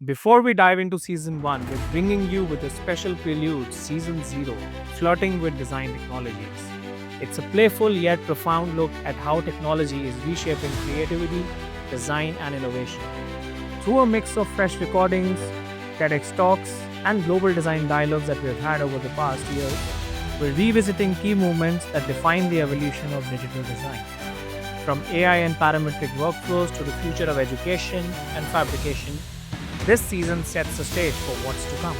Before we dive into Season 1, we're bringing you with a special prelude, Season 0, Flirting with Design Technologies. It's a playful yet profound look at how technology is reshaping creativity, design, and innovation. Through a mix of fresh recordings, TEDx talks, and global design dialogues that we've had over the past years, we're revisiting key movements that define the evolution of digital design. From AI and parametric workflows to the future of education and fabrication, this season sets the stage for what's to come.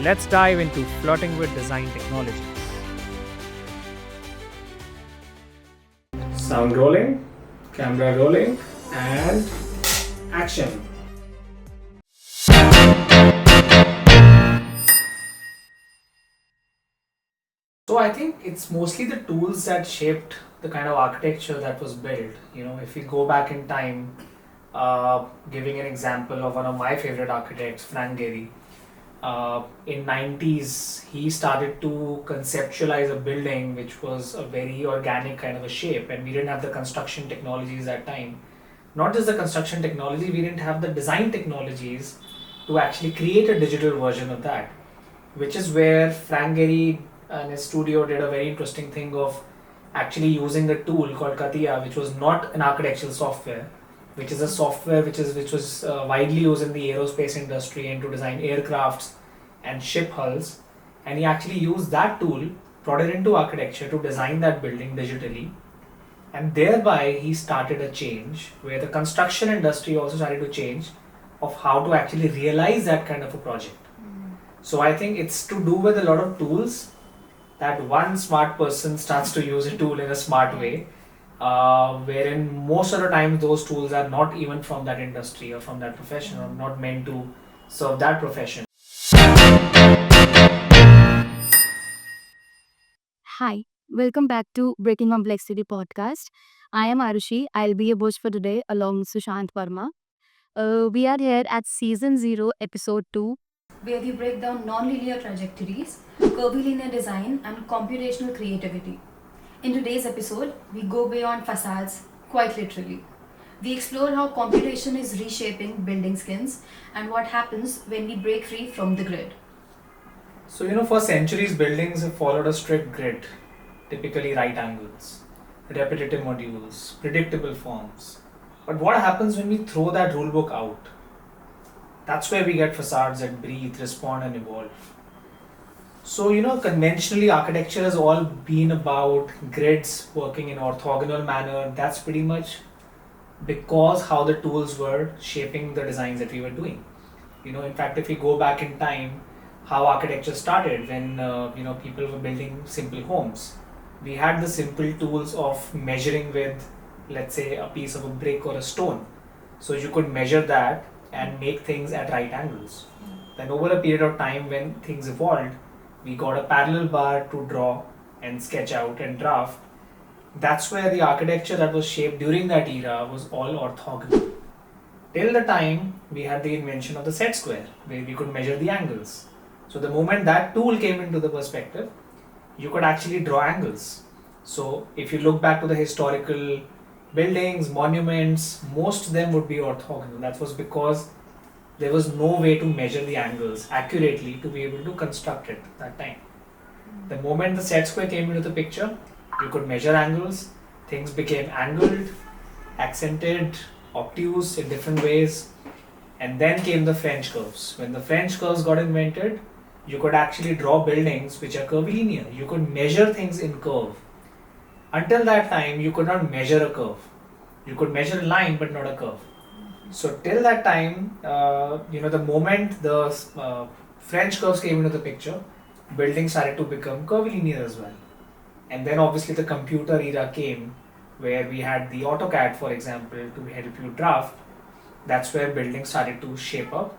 Let's dive into Flirting with Design Technologies. Sound rolling, camera rolling, and action. So I think it's mostly the tools that shaped the kind of architecture that was built. If we go back in time, giving an example of one of my favorite architects, Frank Gehry. In 90s, he started to conceptualize a building which was a very organic kind of a shape, and we didn't have the construction technologies at that time. Not just the construction technology, we didn't have the design technologies to actually create a digital version of that, which is where Frank Gehry and his studio did a very interesting thing of actually using a tool called CATIA, which was not an architectural software, which is a software which was widely used in the aerospace industry and to design aircrafts and ship hulls. And he actually used that tool, brought it into architecture to design that building digitally. And thereby he started a change where the construction industry also started to change of how to actually realize that kind of a project. So I think it's to do with a lot of tools that one smart person starts to use a tool in a smart way. Wherein most of the time those tools are not even from that industry or from that profession or not meant to serve that profession. Hi, welcome back to Breaking Complexity podcast. I am Arushee. I'll be your host for today along with Sushant Verma. We are here at Season 0, Episode 2, where we break down non-linear trajectories, curvilinear design, and computational creativity. In today's episode, we go beyond facades, quite literally. We explore how computation is reshaping building skins and what happens when we break free from the grid. So, for centuries, buildings have followed a strict grid, typically right angles, repetitive modules, predictable forms. But what happens when we throw that rulebook out? That's where we get facades that breathe, respond, and evolve. So, conventionally, architecture has all been about grids working in orthogonal manner. That's pretty much because how the tools were shaping the designs that we were doing. In fact, if we go back in time, how architecture started when people were building simple homes, we had the simple tools of measuring with, let's say, a piece of a brick or a stone. So you could measure that and make things at right angles. Then over a period of time when things evolved, we got a parallel bar to draw and sketch out and draft. That's where the architecture that was shaped during that era was all orthogonal. Till the time we had the invention of the set square, where we could measure the angles. So the moment that tool came into the perspective, you could actually draw angles. So if you look back to the historical buildings, monuments, most of them would be orthogonal. That was because there was no way to measure the angles accurately to be able to construct it at that time. The moment the set square came into the picture, you could measure angles, things became angled, accented, obtuse in different ways, and then came the French curves. When the French curves got invented, you could actually draw buildings which are curvilinear. You could measure things in curve. Until that time, you could not measure a curve. You could measure a line but not a curve. So till that time, the moment the French curves came into the picture, buildings started to become curvilinear as well. And then obviously the computer era came, where we had the AutoCAD, for example, to help you draft. That's where buildings started to shape up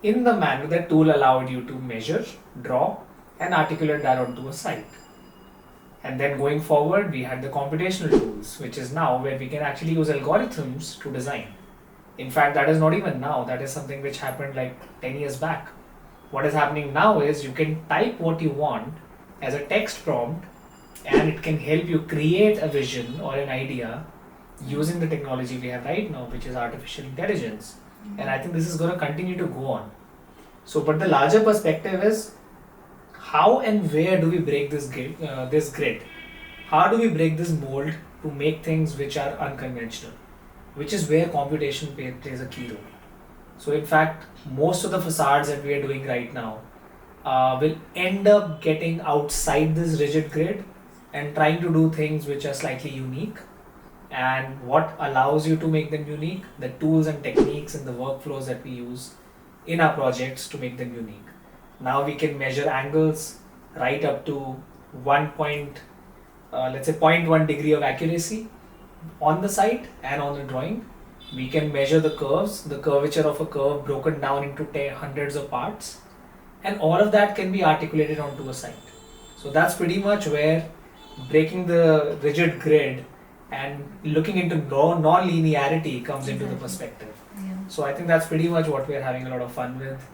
in the manner that tool allowed you to measure, draw, and articulate that onto a site. And then going forward, we had the computational tools, which is now where we can actually use algorithms to design. In fact, that is not even now, that is something which happened like 10 years back. What is happening now is you can type what you want as a text prompt, and it can help you create a vision or an idea using the technology we have right now, which is artificial intelligence. And I think this is going to continue to go on. So, but the larger perspective is how and where do we break this grid? How do we break this mold to make things which are unconventional? Which is where computation plays a key role. So, in fact, most of the facades that we are doing right now will end up getting outside this rigid grid and trying to do things which are slightly unique. And what allows you to make them unique? The tools and techniques and the workflows that we use in our projects to make them unique. Now we can measure angles right up to let's say 0.1 degree of accuracy on the site and on the drawing. We can measure the curves, the curvature of a curve broken down into hundreds of parts, and all of that can be articulated onto a site. So that's pretty much where breaking the rigid grid and looking into non-linearity comes into the perspective. Yeah. So I think that's pretty much what we're having a lot of fun with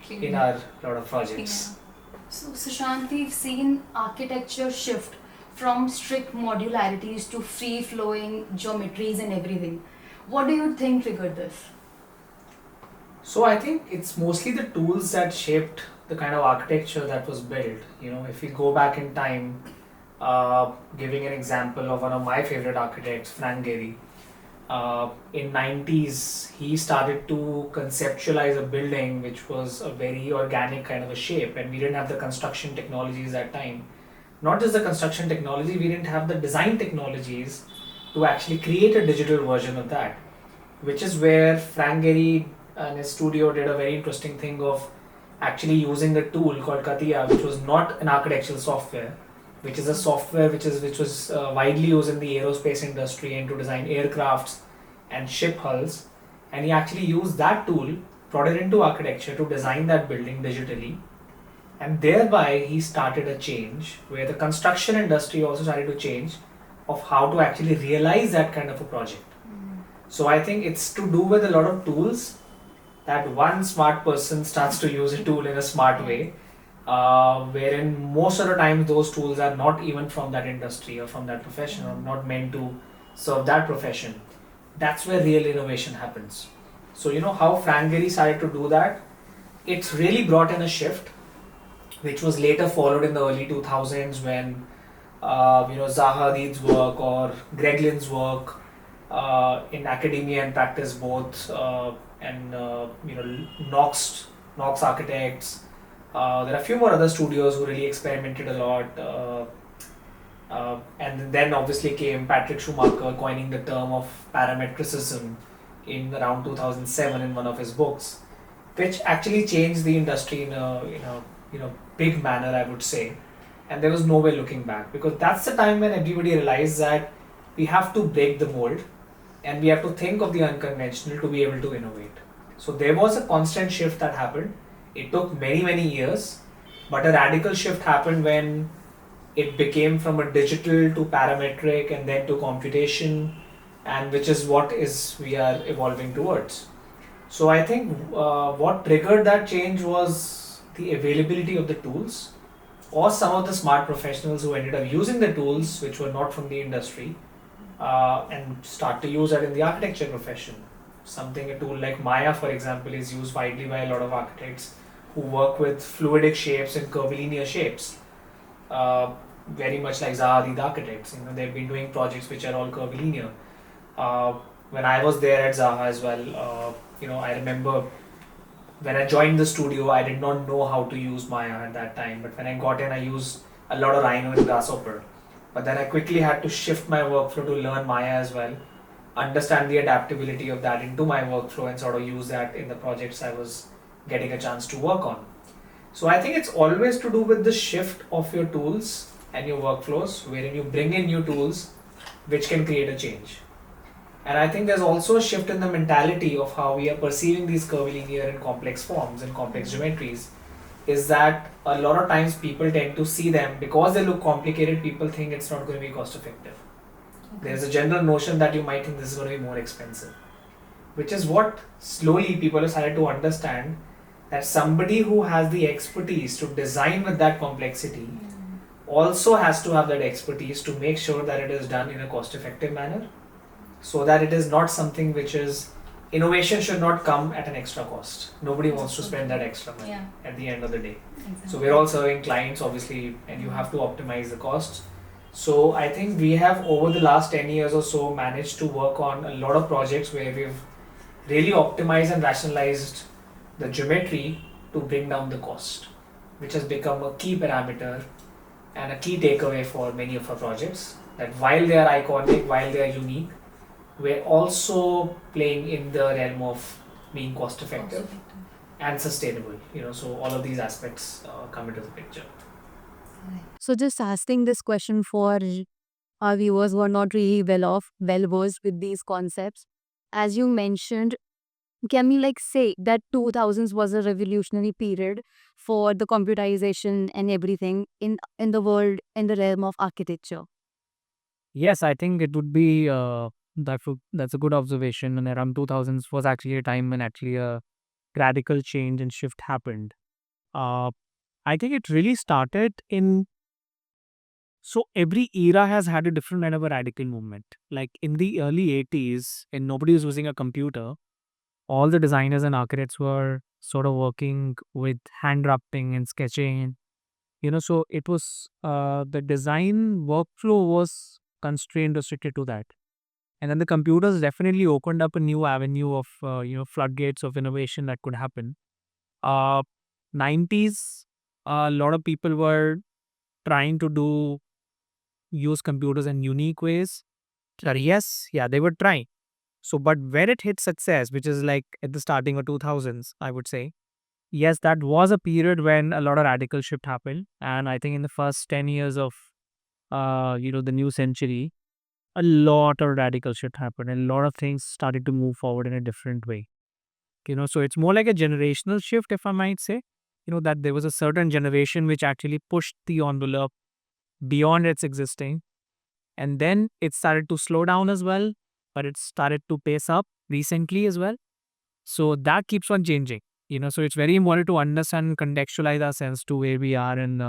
in our lot of projects. Yeah. So Sushant, we've seen architecture shift from strict modularities to free-flowing geometries and everything. What do you think triggered this? So I think it's mostly the tools that shaped the kind of architecture that was built. If we go back in time, giving an example of one of my favorite architects, Frank Gehry. In 90s, he started to conceptualize a building which was a very organic kind of a shape, and we didn't have the construction technologies at that time. Not just the construction technology, we didn't have the design technologies to actually create a digital version of that, which is where Frank Gehry and his studio did a very interesting thing of actually using a tool called CATIA, which was not an architectural software, which is a software which was widely used in the aerospace industry and to design aircrafts and ship hulls. And he actually used that tool, brought it into architecture to design that building digitally. And thereby he started a change where the construction industry also started to change of how to actually realize that kind of a project. So I think it's to do with a lot of tools that one smart person starts to use a tool in a smart way, wherein most of the time those tools are not even from that industry or from that profession or not meant to serve that profession. That's where real innovation happens. So how Frank Gehry started to do that, it's really brought in a shift which was later followed in the early 2000s when Zaha Hadid's work or Greg Lynn's work in academia and practice both, and Knox Architects. There are a few more other studios who really experimented a lot, and then obviously came Patrik Schumacher coining the term of parametricism in around 2007 in one of his books, which actually changed the industry in a big manner, I would say. And there was no way looking back, because that's the time when everybody realized that we have to break the mold and we have to think of the unconventional to be able to innovate. So there was a constant shift that happened. It took many years, but a radical shift happened when it became from a digital to parametric and then to computation, and which is what we are evolving towards. So I think what triggered that change was the availability of the tools, or some of the smart professionals who ended up using the tools which were not from the industry, and start to use that in the architecture profession. A tool like Maya, for example, is used widely by a lot of architects who work with fluidic shapes and curvilinear shapes, very much like Zaha, the architects. They've been doing projects which are all curvilinear. When I was there at Zaha as well, I remember when I joined the studio, I did not know how to use Maya at that time. But when I got in, I used a lot of Rhino and Grasshopper. But then I quickly had to shift my workflow to learn Maya as well, understand the adaptability of that into my workflow, and sort of use that in the projects I was getting a chance to work on. So I think it's always to do with the shift of your tools and your workflows, wherein you bring in new tools which can create a change. And I think there's also a shift in the mentality of how we are perceiving these curvilinear and complex forms and complex geometries, is that a lot of times people tend to see them, because they look complicated, people think it's not going to be cost effective. There's a general notion that you might think this is going to be more expensive, which is what slowly people have started to understand, that somebody who has the expertise to design with that complexity also has to have that expertise to make sure that it is done in a cost effective manner, so that it is not something which is innovation should not come at an extra cost. Nobody wants to spend that extra money Yeah. at the end of the day. Exactly. So we're all serving clients, obviously, and you have to optimize the costs. So I think we have over the last 10 years or so managed to work on a lot of projects where we've really optimized and rationalized the geometry to bring down the cost, which has become a key parameter and a key takeaway for many of our projects. That while they are iconic, while they are unique, we're also playing in the realm of being cost effective and sustainable. So all of these aspects come into the picture. So just asking this question for our viewers who are not really well versed with these concepts. As you mentioned, can we say that 2000s was a revolutionary period for the computerization and everything in the world, in the realm of architecture? Yes, I think it would be that's a good observation. And around 2000s was actually a time when actually a radical change and shift happened. Uh, I think it really started in so every era has had a different kind of a radical movement. Like in the early 80s, and nobody was using a computer, all the designers and architects were sort of working with hand drafting and sketching. So it was the design workflow was constrained, restricted to that. And then the computers definitely opened up a new avenue of floodgates of innovation that could happen. Uh, 90s, a lot of people were trying to use computers in unique ways. Yes, yeah, they were trying. So, but where it hit success, which is like at the starting of 2000s, I would say, yes, that was a period when a lot of radical shift happened. And I think in the first 10 years of, the new century, a lot of radical shift happened and a lot of things started to move forward in a different way. So it's more like a generational shift, if I might say, that there was a certain generation which actually pushed the envelope beyond its existing. And then it started to slow down as well, but it started to pace up recently as well. So that keeps on changing. So it's very important to understand and contextualize our sense to where we are and,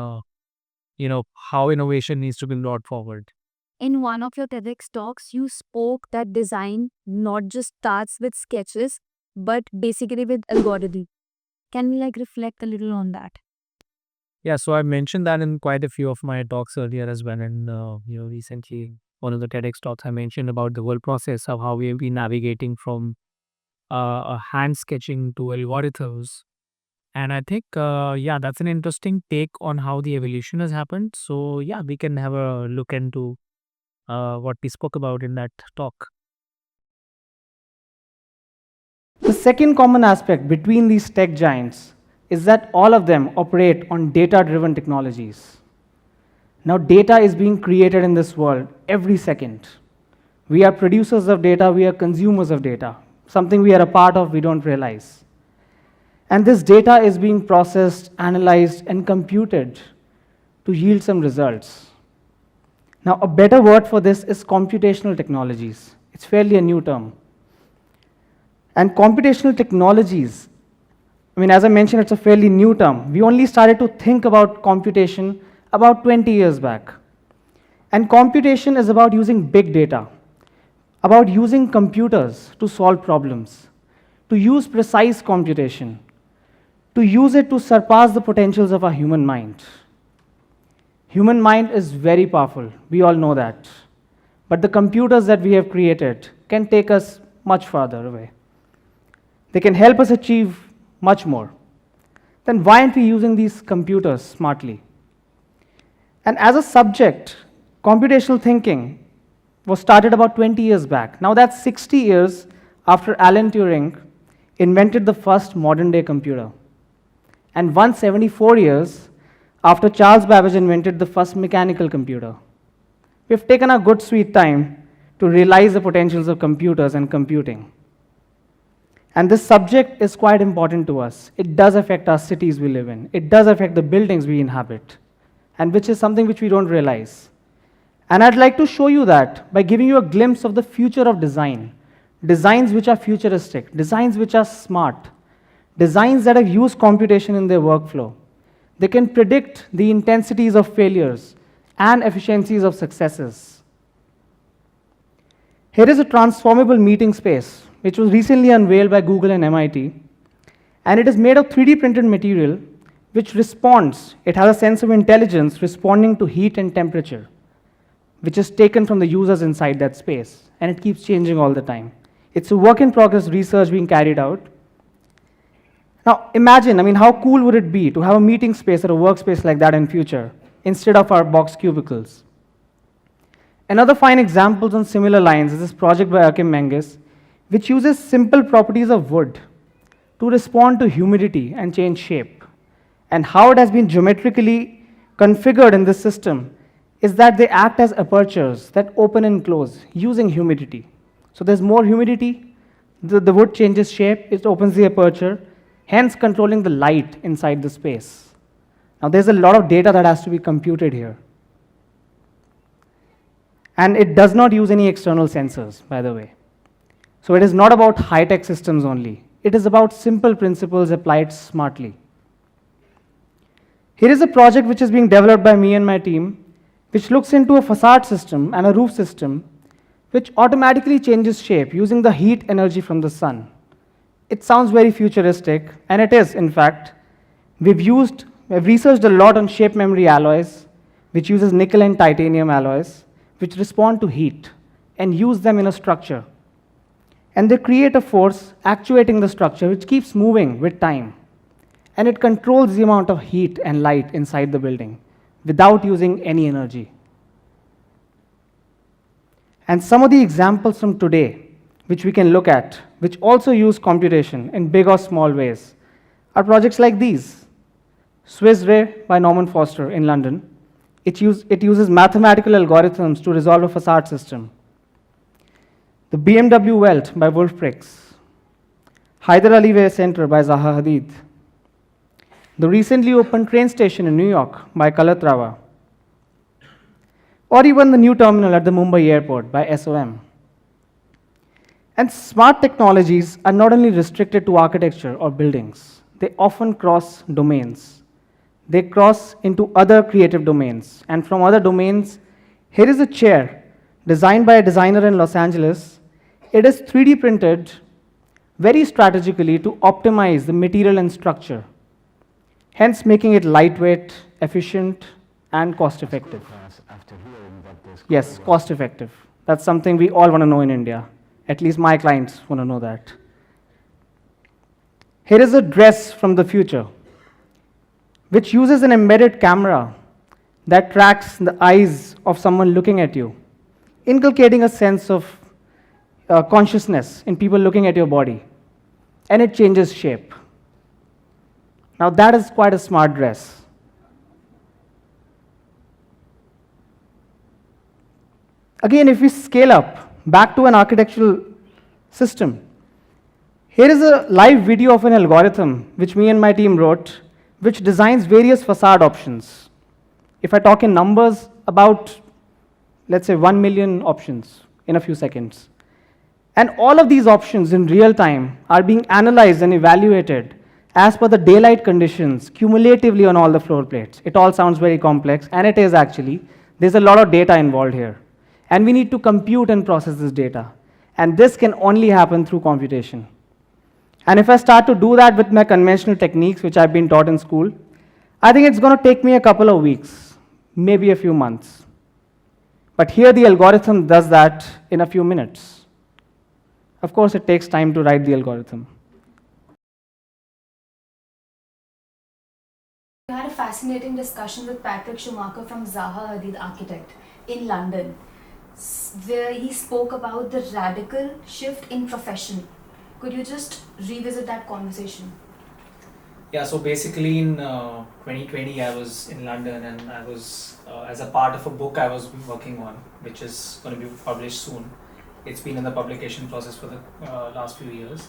how innovation needs to be brought forward. In one of your TEDx talks, you spoke that design not just starts with sketches, but basically with algorithm. Can we reflect a little on that? Yeah, so I mentioned that in quite a few of my talks earlier as well. And, recently, one of the TEDx talks I mentioned about the whole process of how we have been navigating from a hand sketching to algorithms. And I think, that's an interesting take on how the evolution has happened. So, yeah, we can have a look into what we spoke about in that talk. The second common aspect between these tech giants is that all of them operate on data-driven technologies. Now, data is being created in this world every second. We are producers of data, we are consumers of data, something we are a part of, we don't realize. And this data is being processed, analyzed, and computed to yield some results. Now, a better word for this is computational technologies. It's fairly a new term. And computational technologies, as I mentioned, it's a fairly new term. We only started to think about computation about 20 years back. And computation is about using big data, about using computers to solve problems, to use precise computation, to use it to surpass the potentials of our human mind. Human mind is very powerful, we all know that. But the computers that we have created can take us much farther away. They can help us achieve much more. Then why aren't we using these computers smartly? And as a subject, computational thinking was started about 20 years back. Now that's 60 years after Alan Turing invented the first modern day computer. And 174 years after Charles Babbage invented the first mechanical computer. We've taken a good sweet time to realize the potentials of computers and computing. And this subject is quite important to us. It does affect our cities we live in. It does affect the buildings we inhabit, and which is something which we don't realize. And I'd like to show you that by giving you a glimpse of the future of design. Designs which are futuristic, designs which are smart, designs that have used computation in their workflow. They can predict the intensities of failures and efficiencies of successes. Here is a transformable meeting space which was recently unveiled by Google and MIT. And it is made of 3D printed material which responds. It has a sense of intelligence responding to heat and temperature, which is taken from the users inside that space. And it keeps changing all the time. It's a work in progress research being carried out. Now imagine, how cool would it be to have a meeting space or a workspace like that in future instead of our box cubicles? Another fine example on similar lines is this project by Akim Menges, which uses simple properties of wood to respond to humidity and change shape. And how it has been geometrically configured in this system is that they act as apertures that open and close using humidity. So there's more humidity, the wood changes shape, it opens the aperture, hence controlling the light inside the space. Now there's a lot of data that has to be computed here. And it does not use any external sensors, by the way. So it is not about high-tech systems only. It is about simple principles applied smartly. Here is a project which is being developed by me and my team, which looks into a facade system and a roof system, which automatically changes shape using the heat energy from the sun. It sounds very futuristic, and it is, in fact. We've researched a lot on shape memory alloys, which uses nickel and titanium alloys, which respond to heat and use them in a structure. And they create a force actuating the structure which keeps moving with time. And it controls the amount of heat and light inside the building without using any energy. And some of the examples from today, which we can look at, which also use computation in big or small ways, are projects like these. Swiss Ray by Norman Foster in London. It uses mathematical algorithms to resolve a facade system. The BMW Welt by Wolfprix. Hyder Ali Way Center by Zaha Hadid. The recently opened train station in New York by Calatrava. Or even the new terminal at the Mumbai airport by SOM. And smart technologies are not only restricted to architecture or buildings, they often cross domains. They cross into other creative domains. And from other domains, here is a chair designed by a designer in Los Angeles. It is 3D printed very strategically to optimize the material and structure, hence making it lightweight, efficient, and cost-effective. Yes, cost-effective. That's something we all want to know in India. At least my clients want to know that. Here is a dress from the future, which uses an embedded camera that tracks the eyes of someone looking at you, inculcating a sense of consciousness in people looking at your body, and it changes shape. Now that is quite a smart dress. Again, if we scale up back to an architectural system, here is a live video of an algorithm which me and my team wrote, which designs various facade options. If I talk in numbers, about, let's say, 1 million options in a few seconds. And all of these options in real time are being analyzed and evaluated as per the daylight conditions cumulatively on all the floor plates. It all sounds very complex, and it is actually. There's a lot of data involved here. And we need to compute and process this data. And this can only happen through computation. And if I start to do that with my conventional techniques, which I've been taught in school, I think it's going to take me a couple of weeks, maybe a few months. But here the algorithm does that in a few minutes. Of course, it takes time to write the algorithm. We had a fascinating discussion with Patrik Schumacher from Zaha Hadid Architect in London, where he spoke about the radical shift in profession. Could you just revisit that conversation? Yeah, so basically in 2020 I was in London, and I was, as a part of a book I was working on, which is going to be published soon. It's been in the publication process for the last few years.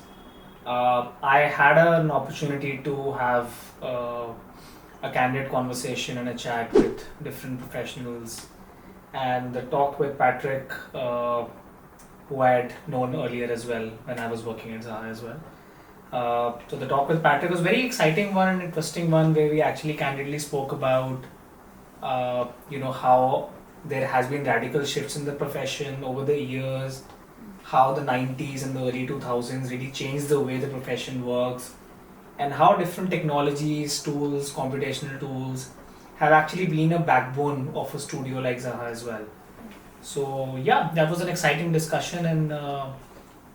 I had an opportunity to have a candid conversation and a chat with different professionals, and the talk with Patrik, who I had known earlier as well when I was working at Zaha as well. So the talk with Patrik was a very exciting one and interesting one, where we actually candidly spoke about how there has been radical shifts in the profession over the years, how the 90s and the early 2000s really changed the way the profession works, and how different technologies, tools, computational tools have actually been a backbone of a studio like Zaha as well. So yeah, that was an exciting discussion, and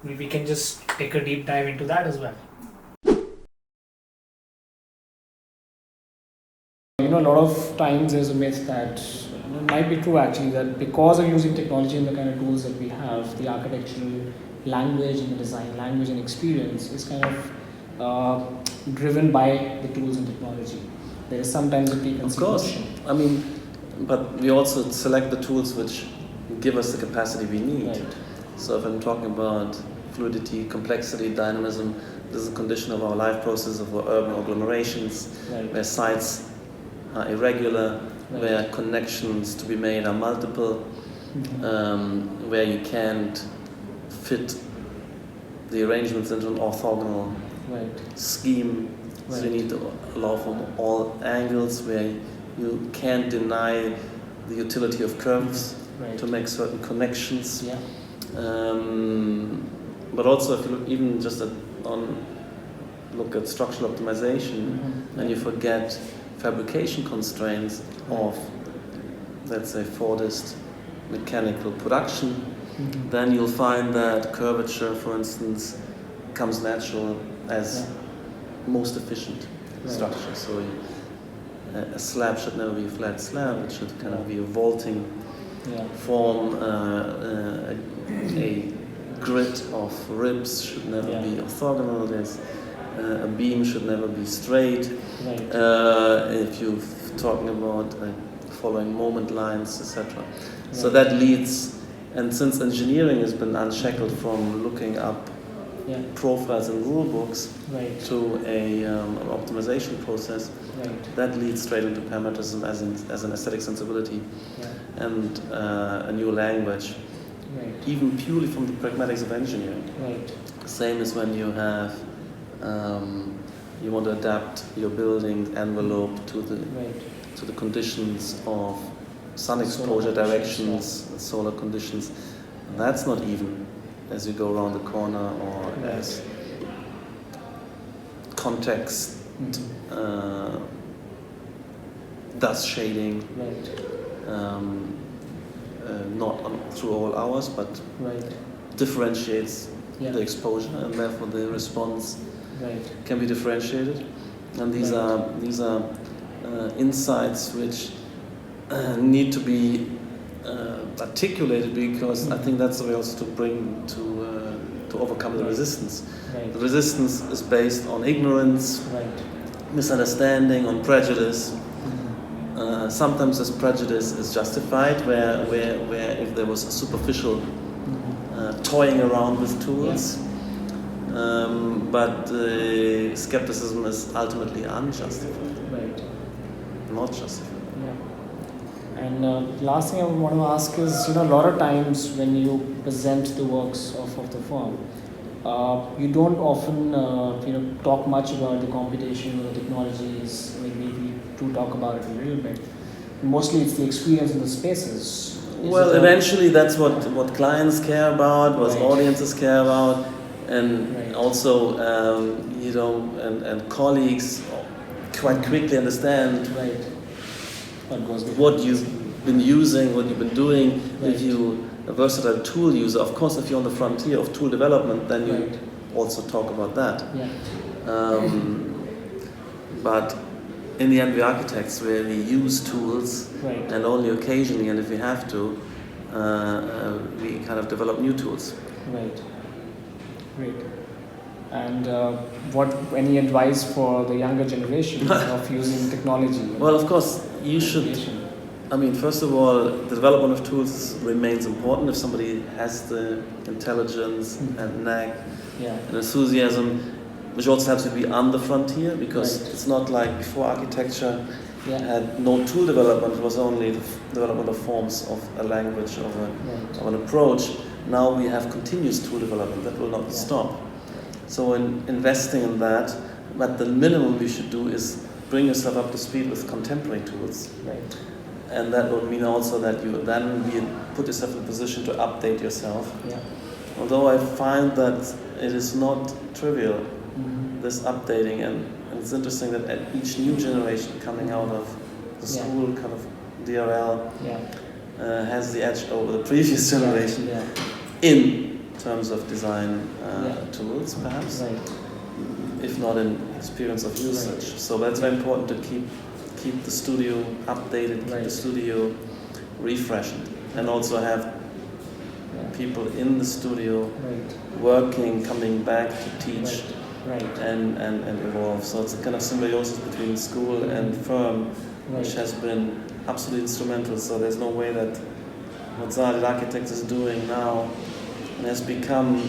we can just take a deep dive into that as well. A lot of times there's a myth that it might be true actually, that because of using technology and the kind of tools that we have, the architectural language and the design language and experience is kind of driven by the tools and technology. There is sometimes a preconceived notion. I mean, but we also select the tools which give us the capacity we need. Right. So if I'm talking about fluidity, complexity, dynamism, this is a condition of our life process of our urban agglomerations, Right. where sites are irregular, Right. where connections to be made are multiple, where you can't fit the arrangements into an orthogonal Right. scheme. So you Right. need to allow for all angles, where you can't deny the utility of curves Right. to make certain connections. Yeah. But also, if you look even just look at structural optimization, and you forget fabrication constraints of, let's say, Fordist mechanical production, then you'll find that curvature, for instance, comes natural as most efficient structure. So a slab should never be a flat slab, it should kind of be a vaulting form. A grid of ribs should never be orthogonal. A beam should never be straight. Right. If you're talking about following moment lines, etc. So that leads, and since engineering has been unshackled from looking up profiles in rule books to an optimization process, that leads straight into parametrism as an aesthetic sensibility and a new language, even purely from the pragmatics of engineering. Same as when you have you want to adapt your building envelope to the conditions of sun exposure directions, solar conditions. That's not even as you go around the corner, or as context dust shading, not through all hours, but differentiates the exposure, and therefore the response can be differentiated. And these are insights which need to be articulated, because I think that's the way also to bring to overcome the resistance. The resistance is based on ignorance, misunderstanding, on prejudice. Sometimes this prejudice is justified, where if there was a superficial toying around with tools, but skepticism is ultimately unjustified, not justified. And last thing I would want to ask is, a lot of times when you present the works of the firm, you don't often talk much about the computation or the technologies. Maybe we do talk about it a little bit. Mostly it's the experience in the spaces. Well, eventually that's what clients care about, what audiences care about, and also and colleagues quite quickly understand what you've been using, what you've been doing. If you're a versatile tool user, of course, if you're on the frontier of tool development, then you also talk about that. But in the end, we're architects, where we use tools, and only occasionally, and if we have to, we kind of develop new tools. Great. And any advice for the younger generation of using technology? Well, of course, you should. I mean, first of all, the development of tools remains important. If somebody has the intelligence and knack and enthusiasm, which also helps you be on the frontier, because it's not like before architecture had no tool development, it was only the development of forms of a language, of an approach. Now we have continuous tool development that will not stop. So in investing in that, but the minimum you should do is bring yourself up to speed with contemporary tools. And that would mean also that you then put yourself in a position to update yourself although I find that it is not trivial, this updating, and it's interesting that at each new generation coming out of the school kind of DRL has the edge over the previous generation in terms of design tools, perhaps, if not in experience of usage. So that's very important to keep the studio updated, keep the studio refreshed, and also have people in the studio working, coming back to teach and evolve. So it's a kind of symbiosis between school and firm, which has been absolutely instrumental. So there's no way that what Zaha Architects is doing now and has become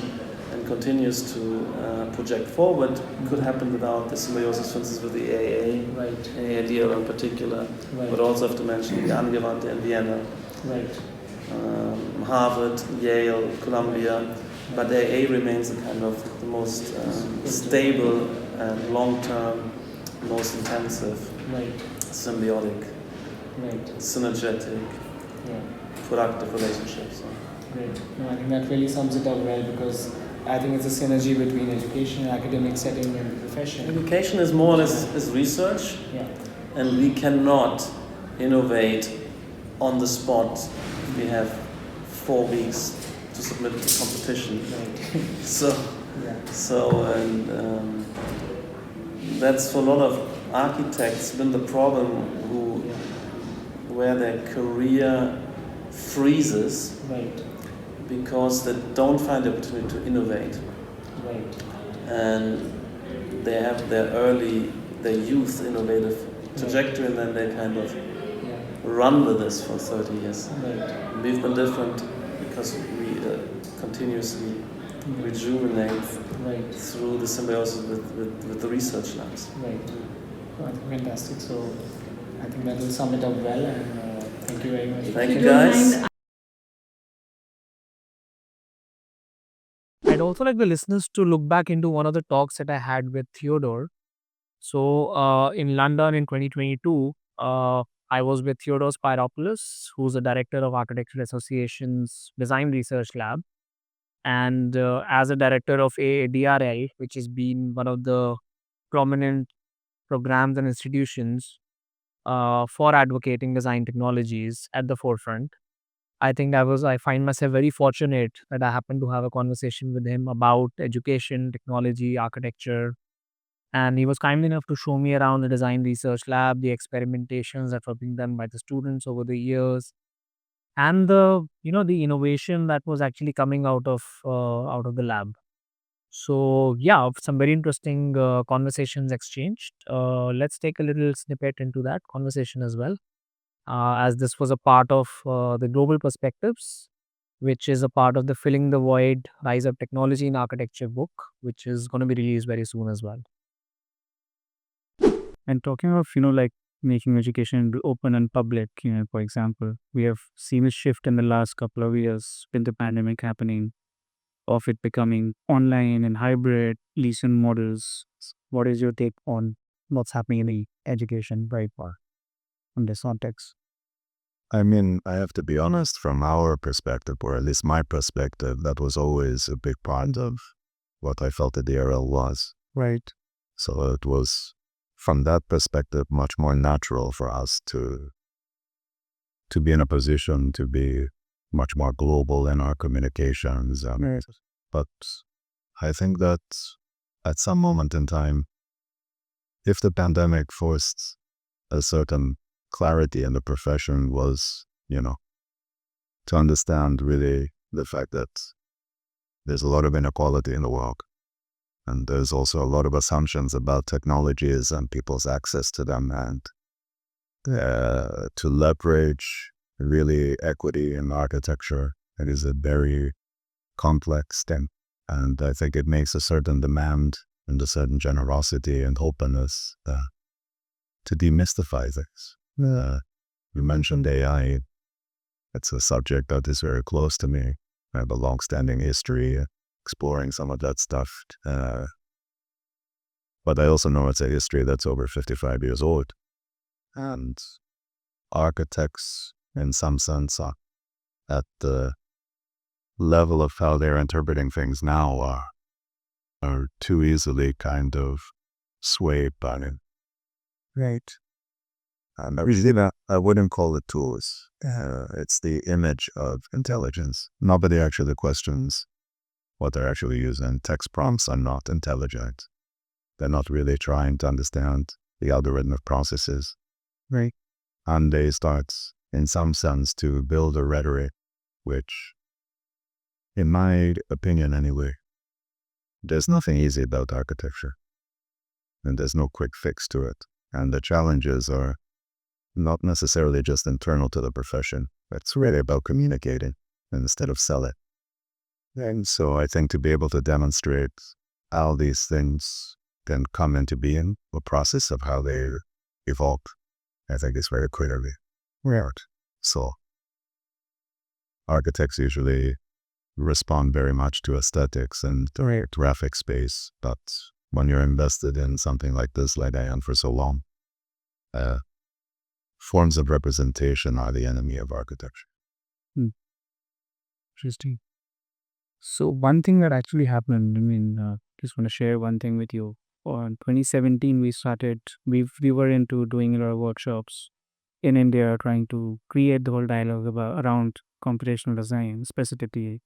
and continues to project forward could happen without the symbiosis, for instance, with the AADRL in particular, but also have to mention the Angewandte in Vienna, Harvard, Yale, Columbia, but the AA remains a kind of the most stable and long-term, most intensive, symbiotic, synergetic, productive relationships. Great. No, I think that really sums it up well, because I think it's a synergy between education, academic setting, and profession. Education is more or less is research, and we cannot innovate on the spot. We have 4 weeks to submit to competition. And that's for a lot of architects been the problem, where their career freezes because they don't find the opportunity to innovate. And they have their youth innovative trajectory, and then they kind of run with this for 30 years. We've been different because we continuously rejuvenate through the symbiosis with the research labs. Fantastic. So I think that will sum it up well, and thank you very much. Thank you, guys. I'd also like the listeners to look back into one of the talks that I had with Theodore. So in London in 2022, I was with Theodore Spyropoulos, who's the director of Architectural Association's Design Research Lab. And as a director of AADRL, which has been one of the prominent programs and institutions for advocating design technologies at the forefront, I think I find myself very fortunate that I happened to have a conversation with him about education, technology, architecture. And he was kind enough to show me around the design research lab, the experimentations that were being done by the students over the years, and the innovation that was actually coming out of the lab. So some very interesting conversations exchanged. Let's take a little snippet into that conversation as well, as this was a part of the Global Perspectives, which is a part of the Filling the Void Rise of Technology in Architecture book, which is going to be released very soon as well. And talking of, like making education open and public, for example, we have seen a shift in the last couple of years with the pandemic happening, of it becoming online and hybrid leasing models. What is your take on what's happening in the education right far on this context? I mean, I have to be honest, from our perspective, or at least my perspective, that was always a big part of what I felt the DRL was. Right. So it was, from that perspective, much more natural for us to be in a position to be much more global in our communications. Right. But I think that at some moment in time, if the pandemic forced a certain clarity in the profession, was, to understand really the fact that there's a lot of inequality in the world. And there's also a lot of assumptions about technologies and people's access to them, and to leverage really equity in architecture. It is a very complex thing. And I think it makes a certain demand and a certain generosity and openness to demystify things. You mentioned AI. It's a subject that is very close to me. I have a long-standing history exploring some of that stuff. But I also know it's a history that's over 55 years old. And architects, in some sense, are at the level of how they're interpreting things now are too easily kind of swayed by it. Right. Originally, I wouldn't call it tools. It's the image of intelligence. Nobody actually questions what they're actually using. Text prompts are not intelligent. They're not really trying to understand the algorithm of processes. Right. And they start, in some sense, to build a rhetoric, which, in my opinion anyway, there's nothing easy about architecture. And there's no quick fix to it. And the challenges are not necessarily just internal to the profession. It's really about communicating instead of selling. And so I think to be able to demonstrate how these things can come into being, the process of how they evolve, I think is very clearly weird. So architects usually respond very much to aesthetics and graphic space, but when you're invested in something like this, like I am for so long, forms of representation are the enemy of architecture. Interesting. So one thing that actually happened, just want to share one thing with you. On 2017, we were into doing a lot of workshops in India, trying to create the whole dialogue around computational design specifically.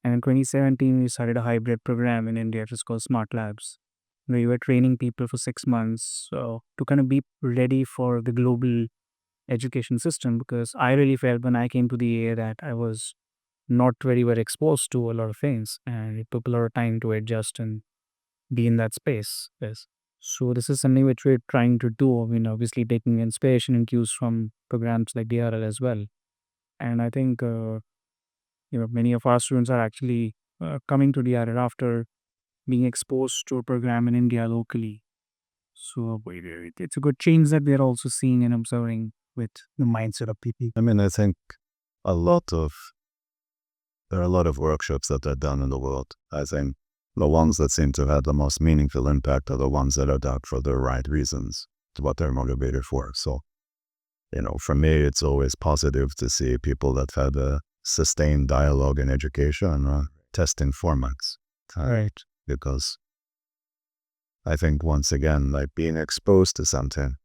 And in 2017, we started a hybrid program in India, which is called Smart Labs, where we were training people for 6 months to kind of be ready for the global education system, because I really felt when I came to the area that I was not very well exposed to a lot of things, and it took a lot of time to adjust and be in that space. Yes. So this is something which we're trying to do. Obviously taking inspiration and cues from programs like DRL as well. And I think many of our students are actually coming to DRL after being exposed to a program in India locally. So it's a good change that we're also seeing and observing with the mindset of people. I think there are a lot of workshops that are done in the world. I think the ones that seem to have the most meaningful impact are the ones that are done for the right reasons, to what they're motivated for. So, for me, it's always positive to see people that had a sustained dialogue in education testing formats. Right. Because I think, once again, like being exposed to something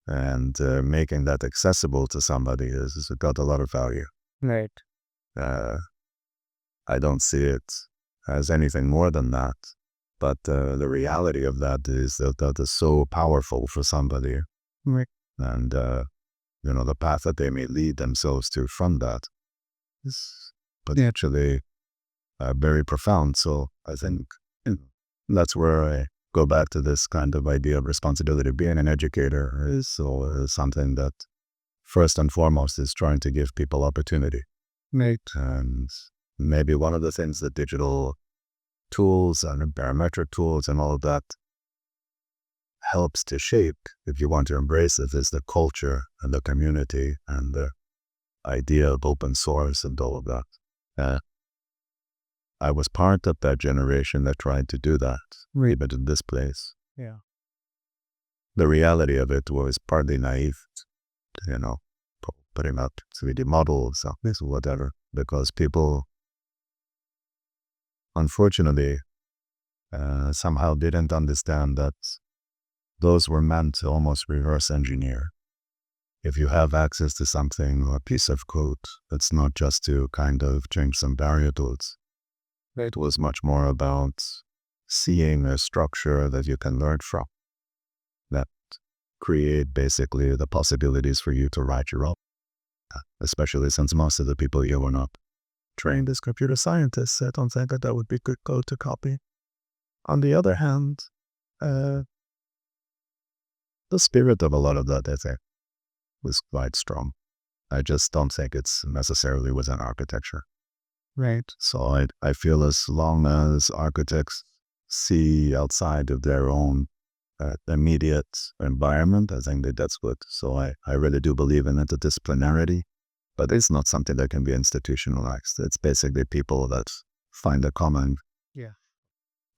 and making that accessible to somebody has got a lot of value. Right. I don't see it as anything more than that. But the reality of that is that is so powerful for somebody. Right. And, the path that they may lead themselves to from that is potentially very profound. So I think that's where I go back to this kind of idea of responsibility. Being an educator is something that first and foremost is trying to give people opportunity. Right. And maybe one of the things that digital tools and parametric tools and all of that helps to shape, if you want to embrace it, is the culture and the community and the idea of open source and all of that. I was part of that generation that tried to do that, even in this place. Yeah. The reality of it was partly naive, putting up 3D models, this or whatever, because people, unfortunately, somehow didn't understand that those were meant to almost reverse engineer. If you have access to something or a piece of code, it's not just to kind of change some variables. It was much more about seeing a structure that you can learn from, that create basically the possibilities for you to write your own, especially since most of the people here were not trained as computer scientists. I don't think that would be good code to copy. On the other hand, the spirit of a lot of that, I think, was quite strong. I just don't think it's necessarily within architecture. Right. So I feel as long as architects see outside of their own immediate environment, I think that's good. So I really do believe in interdisciplinarity, but it's not something that can be institutionalized. It's basically people that find a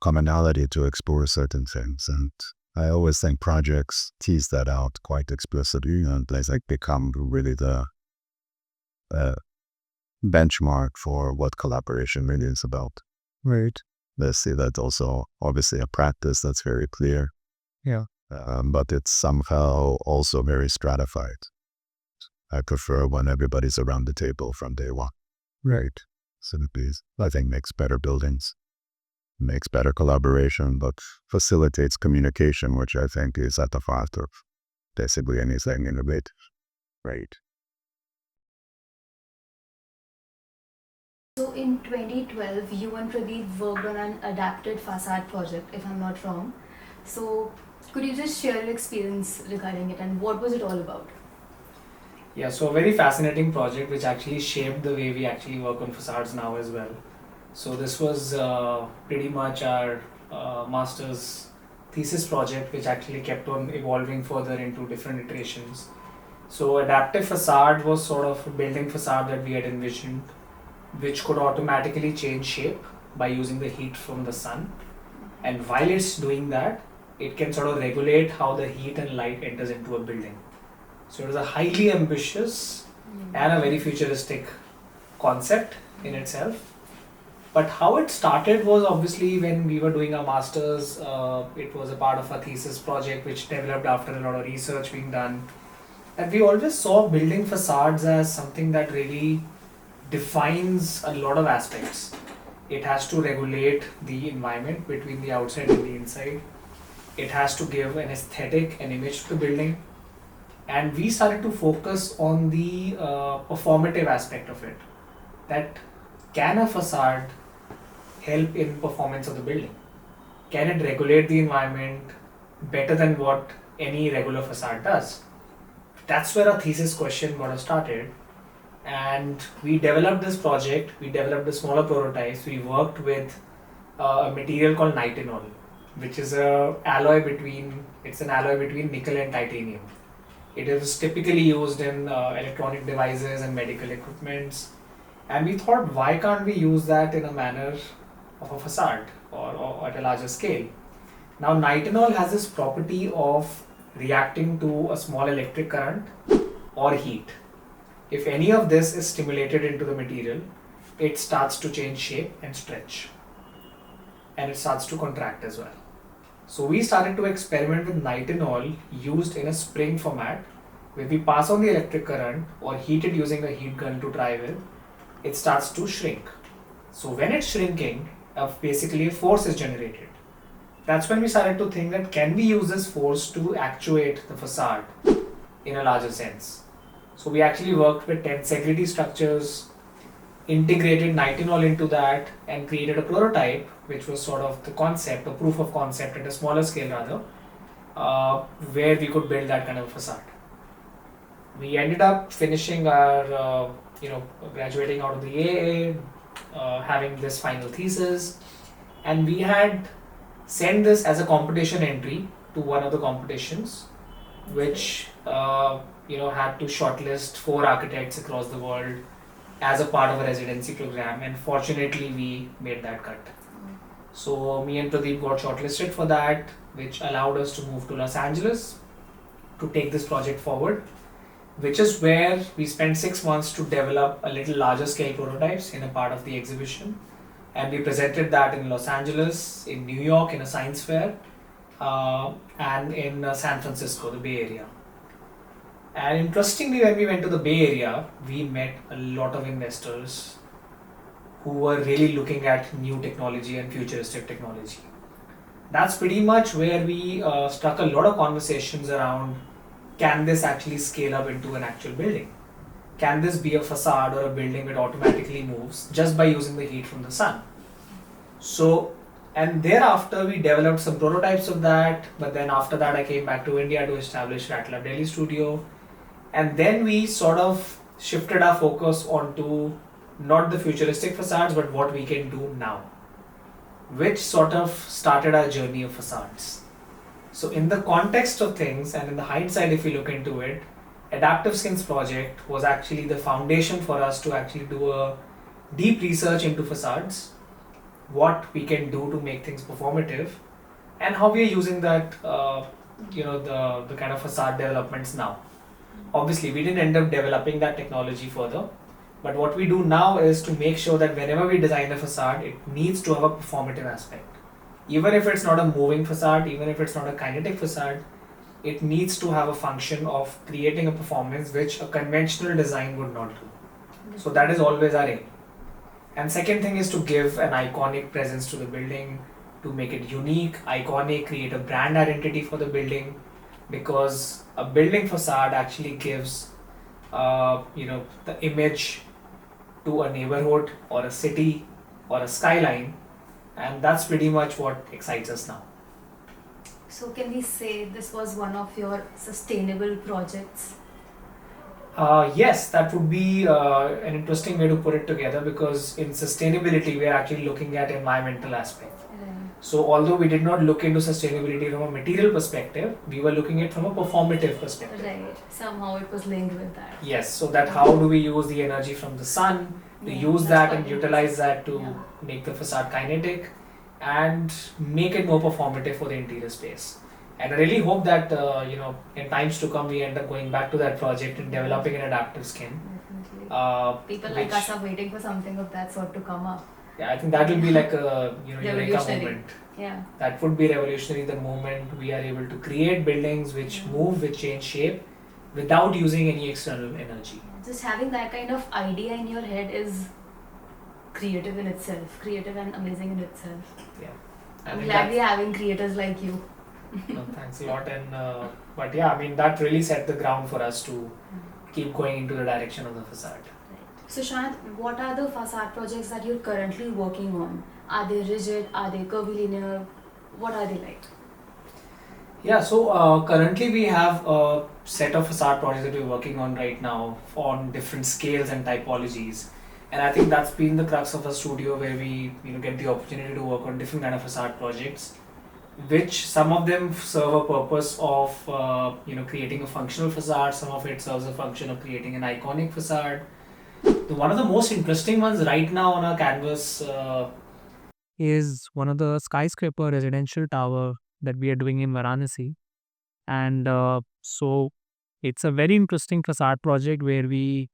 commonality to explore certain things. And I always think projects tease that out quite explicitly, and they become really the benchmark for what collaboration really is about. Right. Let's see that also obviously a practice that's very clear. Yeah. But it's somehow also very stratified. I prefer when everybody's around the table from day one. Right. So I think makes better buildings, makes better collaboration, but facilitates communication, which I think is at the heart of basically anything innovative. Right. So in 2012, you and Pradeep worked on an adapted facade project, if I'm not wrong. So could you just share your experience regarding it and what was it all about? Yeah, so a very fascinating project which actually shaped the way we actually work on facades now as well. So this was pretty much our master's thesis project, which actually kept on evolving further into different iterations. So adaptive facade was sort of a building facade that we had envisioned, which could automatically change shape by using the heat from the sun. And while it's doing that, it can sort of regulate how the heat and light enters into a building. So it was a highly ambitious and a very futuristic concept in itself. But how it started was obviously when we were doing our masters, it was a part of a thesis project which developed after a lot of research being done. And we always saw building facades as something that really defines a lot of aspects. It has to regulate the environment between the outside and the inside. It has to give an aesthetic, an image to the building. And we started to focus on the performative aspect of it. That can a facade help in performance of the building? Can it regulate the environment better than what any regular facade does? That's where our thesis question got us started. And we developed this project, we developed the smaller prototypes, we worked with a material called nitinol, which is an alloy between nickel and titanium. It is typically used in electronic devices and medical equipments. And we thought, why can't we use that in a manner of a facade or at a larger scale? Now, nitinol has this property of reacting to a small electric current or heat. If any of this is stimulated into the material, it starts to change shape and stretch. And it starts to contract as well. So we started to experiment with nitinol used in a spring format, where we pass on the electric current or heat it using a heat gun to dry with, it starts to shrink. So when it's shrinking, basically a force is generated. That's when we started to think that can we use this force to actuate the facade in a larger sense. So we actually worked with tensegrity structures, integrated nitinol into that and created a prototype, which was sort of the concept, a proof of concept at a smaller scale rather, where we could build that kind of facade. We ended up finishing our, graduating out of the AA, having this final thesis, and we had sent this as a competition entry to one of the competitions, which had to shortlist 4 architects across the world as a part of a residency program, and fortunately we made that cut. So me and Pradeep got shortlisted for that, which allowed us to move to Los Angeles to take this project forward, which is where we spent 6 months to develop a little larger scale prototypes in a part of the exhibition. And we presented that in Los Angeles, in New York in a science fair, and in San Francisco, the Bay Area. And interestingly, when we went to the Bay Area, we met a lot of investors who were really looking at new technology and futuristic technology. That's pretty much where we struck a lot of conversations around, can this actually scale up into an actual building? Can this be a facade or a building that automatically moves just by using the heat from the sun? So, and thereafter we developed some prototypes of that, but then after that I came back to India to establish Rattler Delhi studio. And then we sort of shifted our focus onto not the futuristic facades, but what we can do now, which sort of started our journey of facades. So in the context of things, and in the hindsight if we look into it, Adaptive Skins project was actually the foundation for us to actually do a deep research into facades, what we can do to make things performative, and how we are using that, the kind of facade developments now. Obviously, we didn't end up developing that technology further, But what we do now is to make sure that whenever we design a facade, it needs to have a performative aspect. Even if it's not a moving facade, even if it's not a kinetic facade, it needs to have a function of creating a performance which a conventional design would not do. So that is always our aim. And second thing is to give an iconic presence to the building, to make it unique, iconic, create a brand identity for the building, because a building facade actually gives the image to a neighborhood or a city or a skyline, and that's pretty much what excites us now. So can we say this was one of your sustainable projects? Yes, that would be an interesting way to put it together, because in sustainability we are actually looking at environmental aspect. So although we did not look into sustainability from a material perspective, we were looking at it from a performative perspective. Right. Somehow it was linked with that. Yes, so that how do we use the energy from the sun to use that and utilize that to make the facade kinetic and make it more performative for the interior space. And I really hope that in times to come we end up going back to that project and developing an adaptive skin. Definitely. People like us are waiting for something of that sort to come up. Yeah, I think that will be like a eureka moment. Yeah. That would be revolutionary, the moment we are able to create buildings which move, which change shape without using any external energy. Just having that kind of idea in your head is creative in itself, creative and amazing in itself. Yeah. I'm glad we're having creators like you. No, thanks a lot. And but yeah, I mean that really set the ground for us to keep going into the direction of the facade. Sushant, what are the facade projects that you're currently working on? Are they rigid? Are they curvilinear? What are they like? Yeah, so currently we have a set of facade projects that we're working on right now on different scales and typologies. And I think that's been the crux of a studio, where we get the opportunity to work on different kind of facade projects, which some of them serve a purpose of creating a functional facade. Some of it serves a function of creating an iconic facade. One of the most interesting ones right now on our canvas is one of the skyscraper residential tower that we are doing in Varanasi. And so it's a very interesting facade project where we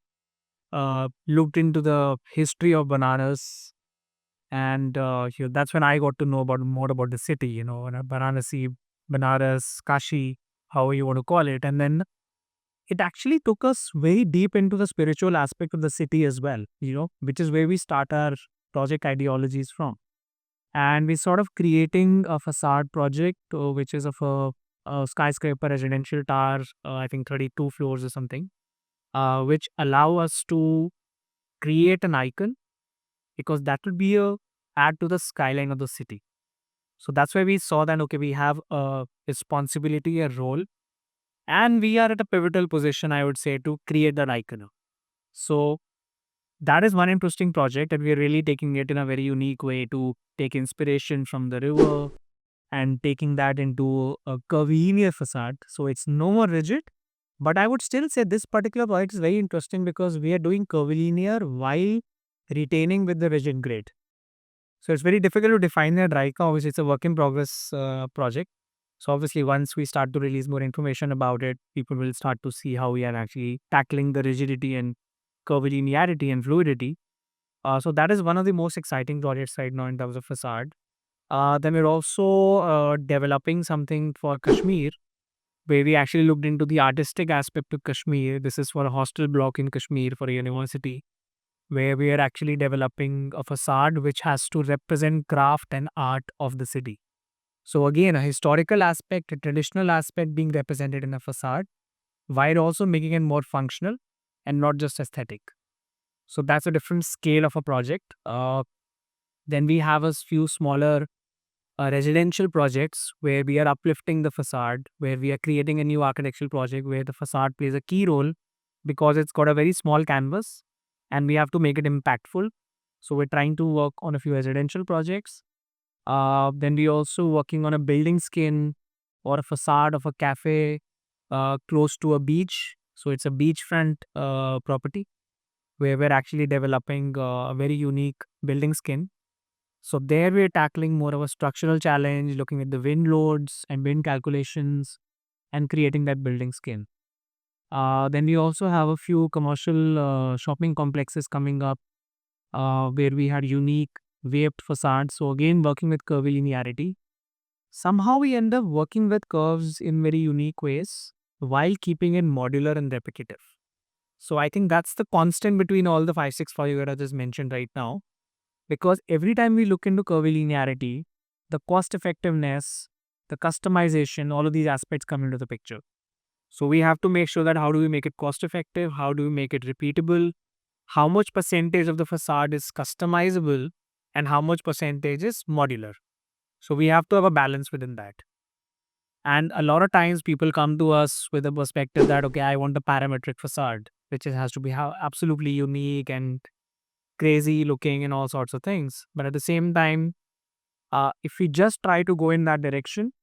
looked into the history of Banaras. And that's when I got to know more about the city, Varanasi, Banaras, Kashi, however you want to call it. And then it actually took us very deep into the spiritual aspect of the city as well, which is where we start our project ideologies from. And we sort of creating a facade project, which is of a skyscraper residential tower, I think 32 floors or something, which allow us to create an icon, because that will be a add to the skyline of the city. So that's why we saw that, okay, we have a responsibility, a role, and we are at a pivotal position, I would say, to create that icon. So that is one interesting project, and we are really taking it in a very unique way to take inspiration from the river and taking that into a curvilinear facade. So it's no more rigid, but I would still say this particular project is very interesting because we are doing curvilinear while retaining with the rigid grade. So it's very difficult to define that right now. Obviously, it's a work in progress project. So obviously, once we start to release more information about it, people will start to see how we are actually tackling the rigidity and curvilinearity and fluidity. So that is one of the most exciting projects right now in terms of facade. Then we're also developing something for Kashmir, where we actually looked into the artistic aspect of Kashmir. This is for a hostel block in Kashmir for a university, where we are actually developing a facade which has to represent craft and art of the city. So again, a historical aspect, a traditional aspect being represented in a facade, while also making it more functional and not just aesthetic. So that's a different scale of a project. Then we have a few smaller residential projects where we are uplifting the facade, where we are creating a new architectural project where the facade plays a key role because it's got a very small canvas and we have to make it impactful. So we're trying to work on a few residential projects. Then we're also working on a building skin or a facade of a cafe close to a beach. So it's a beachfront property where we're actually developing a very unique building skin. So there we're tackling more of a structural challenge, looking at the wind loads and wind calculations and creating that building skin. Then we also have a few commercial shopping complexes coming up where we had unique waved facades. So again, working with curvilinearity. Somehow we end up working with curves in very unique ways while keeping it modular and repetitive. So I think that's the constant between all the 565 that I just mentioned right now. Because every time we look into curvilinearity, the cost effectiveness, the customization, all of these aspects come into the picture. So we have to make sure that how do we make it cost effective? How do we make it repeatable? How much percentage of the facade is customizable and how much percentage is modular? So we have to have a balance within that. And a lot of times people come to us with a perspective that, okay, I want a parametric facade, which has to be absolutely unique and crazy looking and all sorts of things. But at the same time, if we just try to go in that direction,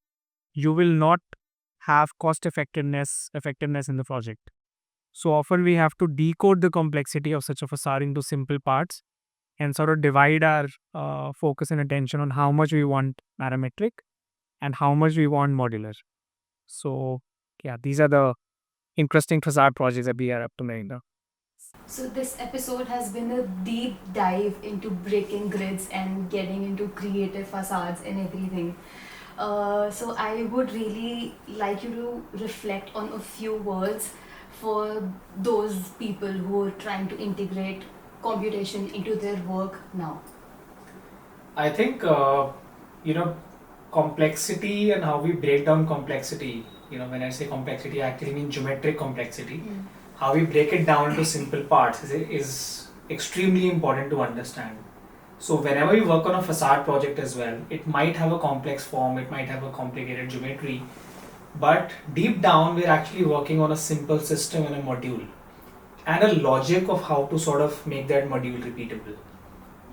you will not have cost effectiveness in the project. So often we have to decode the complexity of such a facade into simple parts and sort of divide our focus and attention on how much we want parametric and how much we want modular. So yeah, these are the interesting facade projects that we are up to right now. So this episode has been a deep dive into breaking grids and getting into creative facades and everything. So I would really like you to reflect on a few words for those people who are trying to integrate computation into their work now. I think, complexity and how we break down complexity, when I say complexity, I actually mean geometric complexity. How we break it down into simple parts is extremely important to understand. So whenever we work on a facade project as well, it might have a complex form, it might have a complicated geometry, but deep down we're actually working on a simple system and a module and a logic of how to sort of make that module repeatable.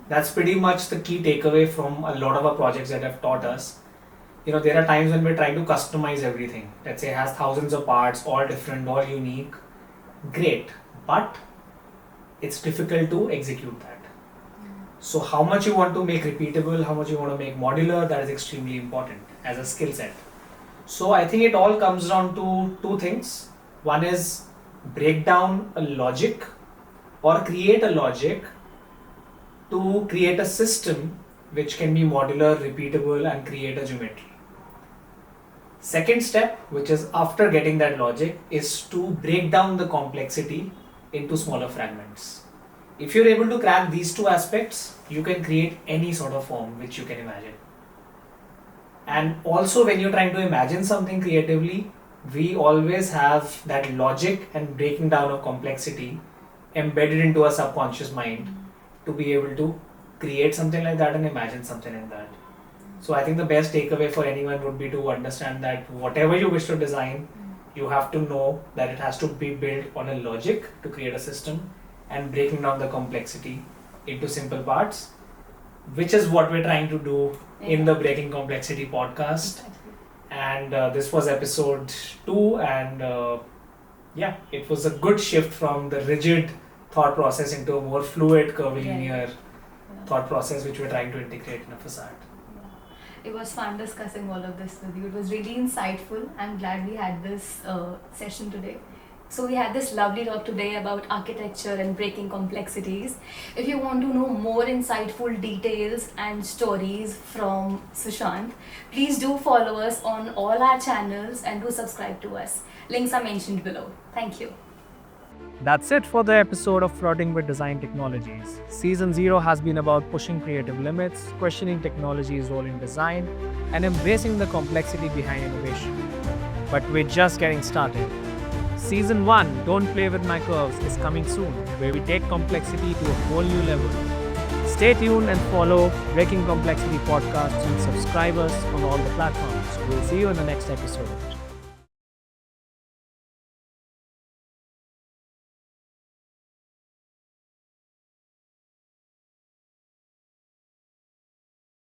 That's pretty much the key takeaway from a lot of our projects that have taught us. There are times when we're trying to customize everything. Let's say it has thousands of parts, all different, all unique. Great, but it's difficult to execute that. So how much you want to make repeatable, how much you want to make modular, that is extremely important as a skill set. So I think it all comes down to two things. One is break down a logic or create a logic to create a system which can be modular, repeatable, and create a geometry. Second step, which is after getting that logic, is to break down the complexity into smaller fragments. If you're able to crack these two aspects, you can create any sort of form which you can imagine. And also when you're trying to imagine something creatively, we always have that logic and breaking down of complexity embedded into our subconscious mind to be able to create something like that and imagine something like that. So I think the best takeaway for anyone would be to understand that whatever you wish to design, you have to know that it has to be built on a logic to create a system and breaking down the complexity into simple parts, which is what we're trying to do in the Breaking Complexity podcast. And this was episode 2, and it was a good shift from the rigid thought process into a more fluid, curvilinear thought process which we're trying to integrate in a facade. It was fun discussing all of this with you. It was really insightful. I'm glad we had this session today. So we had this lovely talk today about architecture and breaking complexities. If you want to know more insightful details and stories from Sushant, please do follow us on all our channels and do subscribe to us. Links are mentioned below. Thank you. That's it for the episode of Flirting with Design Technologies. Season 0 has been about pushing creative limits, questioning technology's role in design, and embracing the complexity behind innovation. But we're just getting started. Season 1, Don't Play With My Curves, is coming soon, where we take complexity to a whole new level. Stay tuned and follow Breaking Complexity podcasts and subscribe us on all the platforms. We'll see you in the next episode.